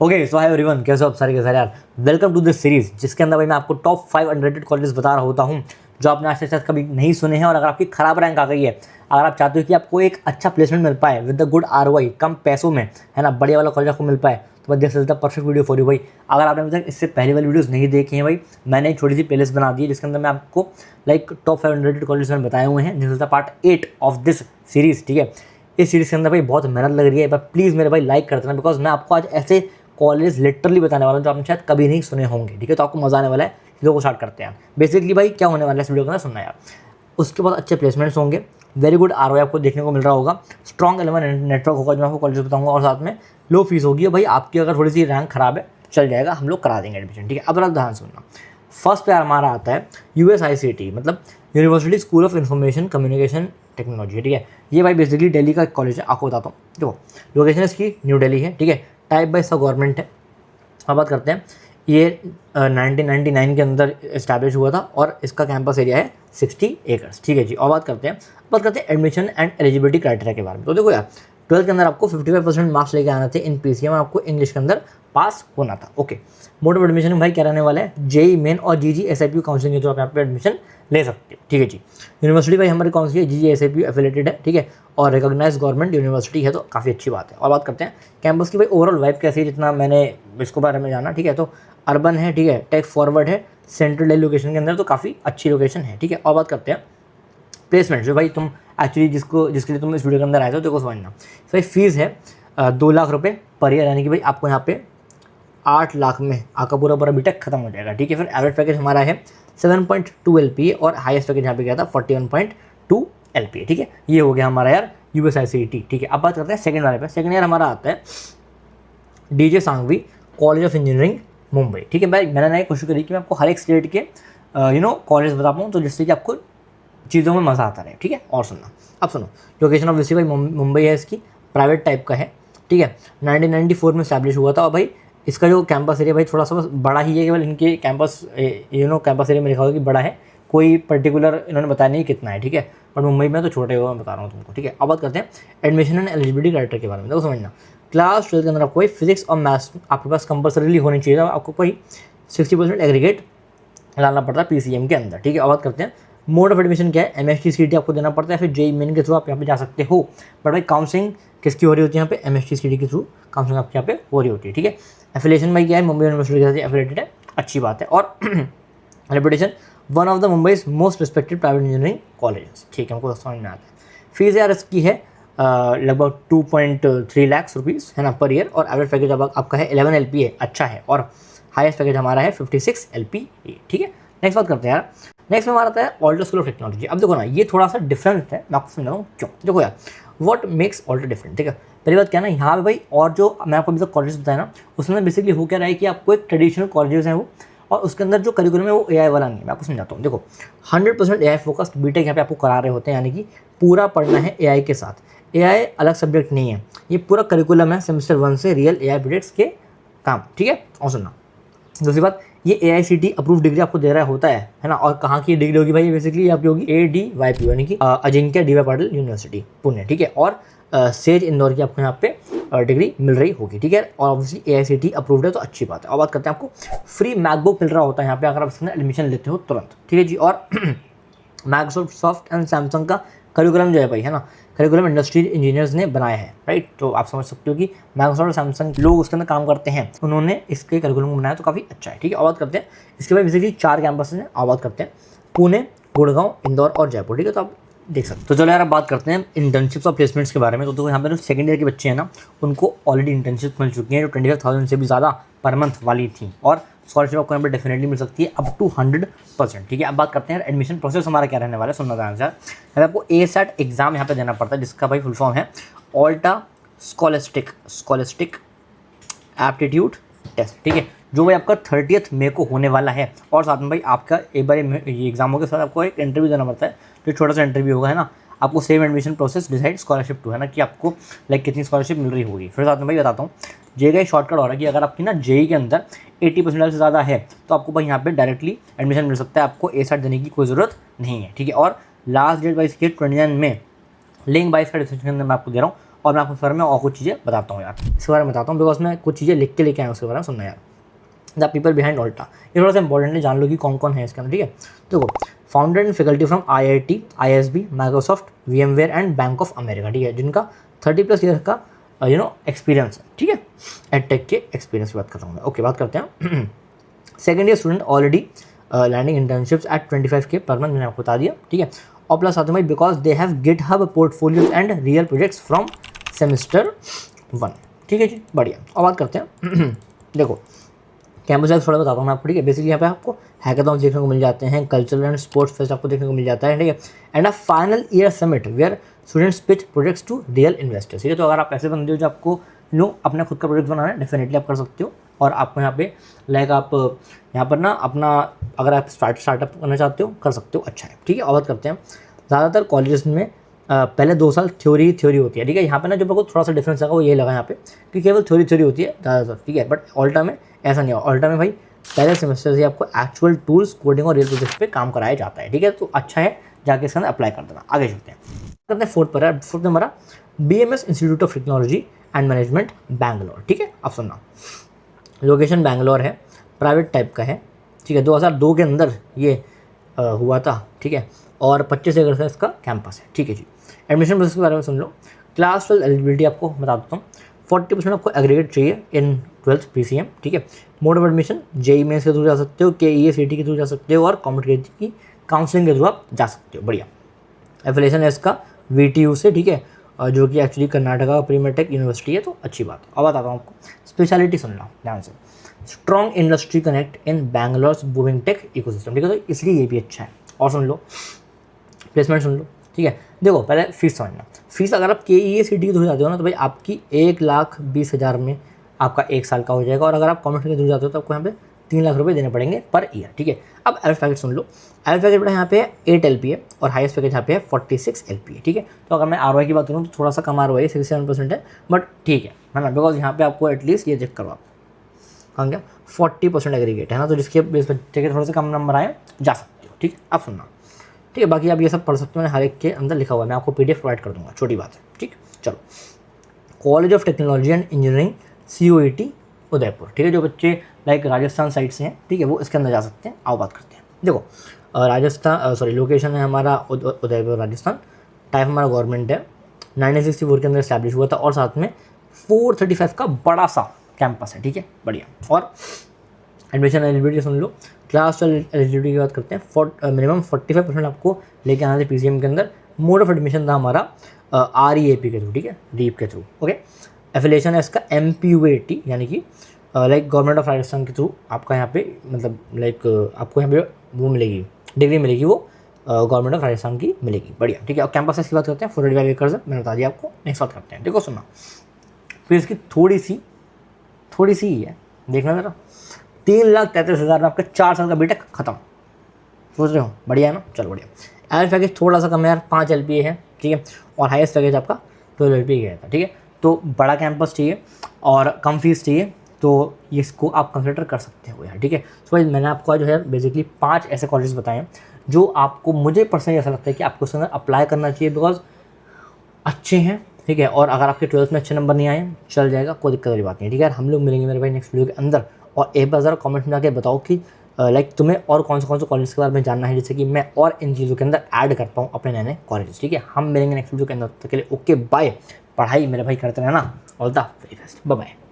Okay so hi everyone, कैसे हो आप सारे के सारे यार। वेलकम टू दिस सीरीज जिसके अंदर भाई मैं आपको टॉप 5 अनरेटेड कॉलेजेस बता रहा होता हूँ जो आपने आज तक कभी नहीं सुने हैं। और अगर आपकी खराब रैंक आ गई है, अगर आप चाहते हो कि आपको एक अच्छा प्लेसमेंट मिल पाए विद द गुड आरओआई, कम पैसों में, है ना, बढ़िया वाला कॉलेज आपको मिल पाए, तो बस this is the perfect video for you भाई। अगर आपने अभी तक इससे पहले वाली वीडियोस नहीं देखी हैं भाई, मैंने एक छोटी सी प्लेलिस्ट बना दी है जिसके अंदर मैं आपको टॉप 5 अनरेटेड कॉलेज मैंने बताए हुए हैं। This is the part 8 of this series. ठीक है, इस सीरीज के अंदर भाई बहुत मेहनत लग रही है, बट प्लीज़ मेरे भाई लाइक कर देना, बिकॉज मैं आपको आज ऐसे कॉलेज लिटरली बताने वाला हूँ जो आपने शायद कभी नहीं सुने होंगे। ठीक है, तो आपको मजा आने वाला है। चीज़ों को स्टार्ट करते हैं। बेसिकली भाई क्या होने वाला है इस वीडियो को ना सुनना यार। उसके बाद अच्छे प्लेसमेंट्स होंगे, वेरी गुड आरओआई आपको देखने को मिल रहा होगा, स्ट्रॉन्ग एलेवन नेटवर्क होगा जो मैं आपको कॉलेज बताऊंगा, और साथ में लो फीस होगी। भाई आपकी अगर थोड़ी सी रैंक खराब है, चल जाएगा, हम लोग करा देंगे एडमिशन। ठीक है, अब ध्यान सुनना। फर्स्ट पे हमारा आता है USICT, मतलब university school of information communication technology. ठीक है, ये भाई बेसिकली दिल्ली का कॉलेज है, आपको बताता हूँ। देखो, लोकेशन इसकी न्यू दिल्ली है। ठीक है, टाइप बाय सब गवर्नमेंट है। अब बात करते हैं, ये 1999 के अंदर इस्टेब्लिश हुआ था और इसका कैंपस एरिया है 60 एकर्स। ठीक है जी, और बात करते हैं एडमिशन एंड एलिजिबिलिटी क्राइटेरिया के बारे में। तो देखो यार, 12th के अंदर आपको 55% मार्क्स लेके आना थे इन PCM, आपको इंग्लिश के अंदर पास होना था। ओके, मोड ऑफ एडमिशन भाई क्या रहने वाला है, JEE मेन और GG SIPU काउंसलिंग के थ्रू आप यहाँ पे एडमिशन ले सकते हो। ठीक है जी, यूनिवर्सिटी भाई हमारी कौन सी है, GG SIPU एफिलेटेड है। ठीक है, और रिकॉग्नाइज गवर्नमेंट यूनिवर्सिटी है, तो काफ़ी अच्छी बात है। और बात करते हैं कैंपस की भाई ओवरऑल वाइब कैसी है, जितना मैंने इसको बारे में जाना। ठीक है, तो अर्बन है, ठीक है, टेक फॉरवर्ड है, सेंट्रल दिल्ली लोकेशन के अंदर, तो काफ़ी अच्छी लोकेशन है। ठीक है, और बात करते हैं प्लेसमेंट जो भाई तुम एक्चुअली जिसके लिए तुम इस वीडियो के अंदर आए थे, देखो समझना। भाई फीस है 2 लाख रुपये पर ईयर, यानी कि भाई आपको यहाँ पे 8 लाख में आपका पूरा बीटेक खत्म हो जाएगा। ठीक है, फिर एवरेज पैकेज हमारा है 7.2 LPA और हाईएस्ट पैकेज यहाँ पे गया था 41.2 LPA। ठीक है, ये हो गया हमारा यार USICT। ठीक है, अब बात करते हैं सेकंड वाले पे। सेकंड ईयर हमारा आता है DJ Sanghvi college of engineering Mumbai. ठीक है भाई, मैंने ना कोशिश करी कि मैं आपको हर एक स्टेट के कॉलेज बता पाऊँ, तो जिससे कि आपको चीज़ों में मज़ा आता रहे। ठीक है, और सुनना, अब सुनो। लोकेशन ऑफ भाई मुंबई है, इसकी प्राइवेट टाइप का है। ठीक है, 1994 में स्टैब्लिश हुआ था। और भाई इसका जो कैंपस एरिया भाई थोड़ा सा बड़ा ही है, केवल इनके कैंपस कैंपस एरिया में लिखा होगा कि बड़ा है, कोई पर्टिकुलर इन्होंने बताया नहीं कितना है। ठीक है, बट मुंबई में तो छोटे होगा, मैं बता रहा हूँ तुमको। ठीक है, अब बात करते हैं एडमिशन एंड एलिजिबिलिटी क्राइटेरिया के बारे में। देखो समझना, क्लास 12 के अंदर आपको फिजिक्स और मैथ्स आपके पास कंपलसरीली होनी चाहिए, आपको कोई 60% एग्रीगेट लाना पड़ता है PCM के अंदर। ठीक है, अब बात करते हैं मोड ऑफ एडमिशन क्या है, MST CT आपको देना पड़ता है, फिर JEE मेन के थ्रू आप यहाँ पे जा सकते हो। बट भाई काउंसलिंग किसकी हो रही होती है यहाँ पे, MST CT के थ्रू काउंसलिंग आपके यहाँ पे हो रही होती है। ठीक है, एफिलेशन भाई क्या है, मुंबई यूनिवर्सिटी के साथ एफिलेटेड है, अच्छी बात है। और reputation one of the Mumbai's most respected private engineering colleges. ठीक है, हमको समझ में आता है। फीस यार इसकी है लगभग 2.3 लाख रुपीज़, है ना, पर ईयर। और एवरेज पैकेज अब आपका है 11 LPA, अच्छा है। और हाईएस्ट पैकेज हमारा है 56 LPA। ठीक है, नेक्स्ट बात करते हैं यार। नेक्स्ट में हमारा आता है ऑल्टो स्कूल ऑफ टेक्नोलॉजी। अब देखो ना, ये थोड़ा सा डिफरेंट है, मैं आपको समझाऊँ क्यों। देखो यार, व्हाट मेक्स ऑल्टो डिफरेंट। ठीक है, पहली बात क्या है ना, यहाँ पे भाई, और जो मैं आपको अभी तक कॉलेज बताया ना, उसमें बेसिकली हो क्या रहा है कि आपको एक ट्रेडिशनल कॉलेजेस हैं वो, और उसके अंदर जो करिकुलम है वो AI वाला नहीं है। मैं आपको समझाता हूँ। देखो 100% AI फोकस्ड बीटेक यहाँ पे आपको करा रहे होते हैं, यानी कि पूरा पढ़ना है AI के साथ। AI अलग सब्जेक्ट नहीं है, ये पूरा करिकुलम है सेमेस्टर 1 से रियल AI बीटेक्स के काम। ठीक है, और सुनना, दूसरी बात, ये AICTE अप्रूव डिग्री आपको दे रहा होता है ना। और कहाँ की डिग्री होगी भाई, बेसिकली आपकी होगी ADYPU, यानी कि अजिंक्य DY पाटिल यूनिवर्सिटी पुणे। ठीक है, और सेज इंदौर की आपको यहाँ पे डिग्री मिल रही होगी। ठीक है, और ऑब्वियसली AICTE अप्रूव्ड है, तो अच्छी बात है। और बात करते हैं, आपको फ्री मैकबुक मिल रहा होता है यहाँ पे अगर आप इसमें एडमिशन लेते हो तुरंत। ठीक है जी, और माइक्रोसॉफ्ट एंड सैमसंग का करिकुलम जो है भाई, है ना, करिकुलम इंडस्ट्रियल इंजीनियर्स ने बनाया है, राइट। तो आप समझ सकते हो कि माइक्रोसॉफ्ट और सैमसंग लोग उसके अंदर काम करते हैं, उन्होंने इसके करिकुलम को बनाया, तो काफ़ी अच्छा है। ठीक है, और बात करते हैं इसके बाद बेसिकली 4 कैंपस हैं। और बात करते हैं पुणे, गुड़गांव, इंदौर और जयपुर। ठीक है, तो आप देख सकते हो। तो चलो यार, अब बात करते हैं इंटर्नशिप्स और प्लेसमेंट्स के बारे में। तो यहाँ पे जो सेकंड ईयर के बच्चे हैं ना, उनको ऑलरेडी इंटर्नशिप मिल चुकी हैं जो 25,000 से भी ज़्यादा पर मंथ वाली थी, और स्कॉलरशिप आपको यहाँ पर डेफिनेटली मिल सकती है अप टू 100%। ठीक है, अब बात करते हैं एडमिशन प्रोसेस हमारा क्या रहने वाला है, सुनना ध्यान से। यहाँ आपको ASAT एग्जाम यहाँ पे देना पड़ता है, जिसका भाई फुल फॉर्म है ऑल्टा स्कॉलस्टिक एप्टीट्यूड टेस्ट। ठीक है, जो भाई आपका 30 मई को होने वाला है। और साथ में भाई आपका एक बार ये एग्जामों के साथ आपको एक इंटरव्यू देना पड़ता है, जो छोटा सा इंटरव्यू होगा, है ना। आपको same admission process decide scholarship too, है ना, कि आपको कितनी स्कॉलरशिप मिल रही होगी। फिर साथ में भाई बताता हूँ, JEE का शॉर्टकट हो रहा है कि अगर आपकी ना JEE के अंदर 80% से ज़्यादा है, तो आपको भाई यहाँ पे डायरेक्टली एडमिशन मिल सकता है, आपको ASAT देने की कोई ज़रूरत नहीं है। ठीक है, और लास्ट डेट भाई इसकी 29 में लिंक 22 का डिस्क्रिप्शन में मैं आपको दे रहा हूँ। और मैं आपको इस बारे में और कुछ चीज़ें बताता हूँ यार, इसके बारे में बताता हूँ, बिकॉज मैं कुछ चीज़ें लिख के लेके आया हूँ उसके बारे में, सुनना यार। द पीपल बिहाइंड ऑल्टा, ये थोड़ा सा इंपॉर्टेंट है, जान लो कि कौन कौन है इसके अंदर, ठीक है। देखो, founded and faculty from IIT, ISB, Microsoft, VMware and bank of America, ठीक है, जिनका 30+ ईयर का एक्सपीरियंस है, ठीक है। एडटेक के एक्सपीरियंस की बात करता हूँ मैं। ओके, बात करते हैं second year student already landing internships at 25K per month, मैंने आपको बता दिया, ठीक है। और प्लस आते हैं because they have GitHub portfolios and real projects from semester 1, ठीक है जी, बढ़िया। और बात करते हैं देखो, कैंपस लाइफ थोड़ा बताता हूँ मैं आपको, ठीक है। बेसिकली यहाँ पे आपको हैकाथॉन्स देखने को मिल जाते हैं, कल्चरल एंड स्पोर्ट्स फेस्ट आपको देखने को मिल जाता है, ठीक है। And a final year summit where students pitch projects to real investors, ठीक है। तो अगर आप ऐसे बंदे हो जो आपको अपना खुद का प्रोजेक्ट बनाना है, डेफिनेटली आप कर सकते हो। और आपको यहाँ पे लाइक आप यहाँ पर ना अपना अगर आप स्टार्टअप करना चाहते हो कर सकते हो, अच्छा है, ठीक है। और बात करते हैं, ज़्यादातर कॉलेजेस में पहले 2 साल थ्योरी होती है, ठीक है। यहाँ पे ना जो मेरे को थोड़ा सा डिफरेंस लगा वो ये लगा यहाँ पे कि केवल थ्योरी होती है ज़्यादातर, ठीक है। बट ऑल्टा में ऐसा नहीं है, ऑल्टा में भाई पहले सेमेस्टर से आपको एक्चुअल टूल्स, कोडिंग और रियल प्रोजेक्ट्स पे काम कराया जाता है, ठीक है। तो अच्छा है, जाके इसके अंदर अप्लाई कर देना। आगे चलते हैं, करते हैं फोर्थ पर है। फोर्थ में हमारा BMS institute of technology and management Bangalore, ठीक है। अब सुनना, लोकेशन बैंगलोर है, प्राइवेट टाइप का है, ठीक है। 2002 के अंदर ये हुआ था, ठीक है। और 25 एकड़ का इसका कैंपस है, ठीक है जी। एडमिशन प्रोसेस के बारे में सुन लो। क्लास 12 एलिजिबिलिटी आपको बता देता हूँ, 40% आपको एग्रीगेट चाहिए इन 12th PCM, ठीक है। Mode of admission JEE mains के थ्रू जा सकते हो, KEA CET के थ्रू जा सकते हो, और कॉम्पिटिटिव की काउंसलिंग के थ्रू आप जा सकते हो, बढ़िया। एफिलिएशन है इसका VTU से, ठीक है, जो कि एक्चुअली कर्नाटका प्रीमेटेक यूनिवर्सिटी है, तो अच्छी बात है। अब बताता हूँ आपको स्पेशलिटी, सुनना ध्यान से। Strong industry connect in Bangalore booming tech ecosystem, ठीक है। तो इसलिए ये भी अच्छा है। और सुन लो, प्लेसमेंट सुन लो, ठीक है। देखो, पहले फीस समझना। फीस अगर आप KEA CET के थ्रू जाते हो ना, तो भाई आपकी 1,20,000 में आपका 1 साल का हो जाएगा। और अगर आप कॉमर्स के थ्रू जाते हो तो आपको यहाँ पे 3 लाख रुपये देने पड़ेंगे पर ईयर, ठीक है। अब एवरेज पैकेज सुन लो। एवरेज पैकेज बड़ा यहाँ पे 8 LPA और हाईएस्ट पैकेज यहाँ पे है 46 LPA, ठीक है। तो अगर मैं ROI की बात करूँ तो थोड़ा सा कम ROI 67% है, बट ठीक है ना, बिकॉज यहाँ पे आपको एटलीस्ट ये चेक करो आप कहाँ गया 40% एग्रीगेट है ना, तो जिसके बेस बच्चे के थोड़े से कम नंबर आए जा सकते हो, ठीक है। अब सुनना, ठीक है। बाकी आप ये सब पढ़ सकते हो, मैंने हर एक के अंदर लिखा हुआ है, मैं आपको PDF प्रोवाइड कर दूंगा, छोटी बात है, ठीक। चलो, college of technology and engineering COET Udaipur, ठीक है। जो बच्चे लाइक राजस्थान साइड से हैं, ठीक है, वो इसके अंदर जा सकते हैं। आओ बात करते हैं। देखो, राजस्थान लोकेशन है हमारा उदयपुर राजस्थान। टाइप हमारा गवर्नमेंट है, 1964 के अंदर इस्टेब्लिश हुआ था, और साथ में 435 का बड़ा सा कैंपस है, ठीक है, बढ़िया। और एडमिशन एलिजिबिलिटी सुन लो। क्लास 12 एलिजिबिलिटी की बात करते हैं, मिनिमम 45% आपको लेके आना था PCM के अंदर। मोड ऑफ एडमिशन था हमारा REAP के थ्रू, ठीक है, REAP के थ्रू, ओके। एफिलिएशन है इसका MPUAT, यानी कि लाइक गवर्नमेंट ऑफ राजस्थान के थ्रू आपका यहाँ पे मतलब लाइक आपको यहाँ पे वो मिलेगी, डिग्री मिलेगी, वो गवर्नमेंट ऑफ राजस्थान की मिलेगी, बढ़िया, ठीक है। और कैंपस की बात करते हैं, 45 एकड़ है, मैंने बता दिया आपको। नेक्स्ट बात करते हैं, देखो सुनना, फिर इसकी थोड़ी सी ही है, देखना जरा। 3,33,000 में आपका 4 साल का बीटेक खत्म, सोच रहे हो, बढ़िया है ना, चलो बढ़िया। एवरेज पैकेज थोड़ा सा कम है यार, 5 LPA है, ठीक है। और हाईएस्ट पैकेज आपका 12 LPA गया था, ठीक है। तो बड़ा कैंपस चाहिए और कम फीस चाहिए, तो इसको आप कंसिडर कर सकते हो यार, ठीक है। तो मैंने आपको जो है बेसिकली 5 ऐसे कॉलेज बताए हैं जो आपको, मुझे पर्सनली ऐसा लगता है कि आपको उसके अंदर अप्लाई करना चाहिए, बिकॉज अच्छे हैं, ठीक है। और अगर आपके 12th में अच्छे नंबर नहीं आए, चल जाएगा, कोई दिक्कत वाली बात नहीं, ठीक है। हम लोग मिलेंगे मेरे भाई नेक्स्ट वीडियो के अंदर। और एक बार ज़रा कमेंट में जाके बताओ कि लाइक तुम्हें और कौन से कॉलेज के बारे में जानना है, जिससे कि मैं और इन चीज़ों के अंदर ऐड कर पाऊँ अपने नए नए कॉलेज, ठीक है। हम मिलेंगे नेक्स्ट वीडियो के अंदर, तब तक के लिए ओके बाय। पढ़ाई मेरे भाई करते रहना, all the very best, bye bye.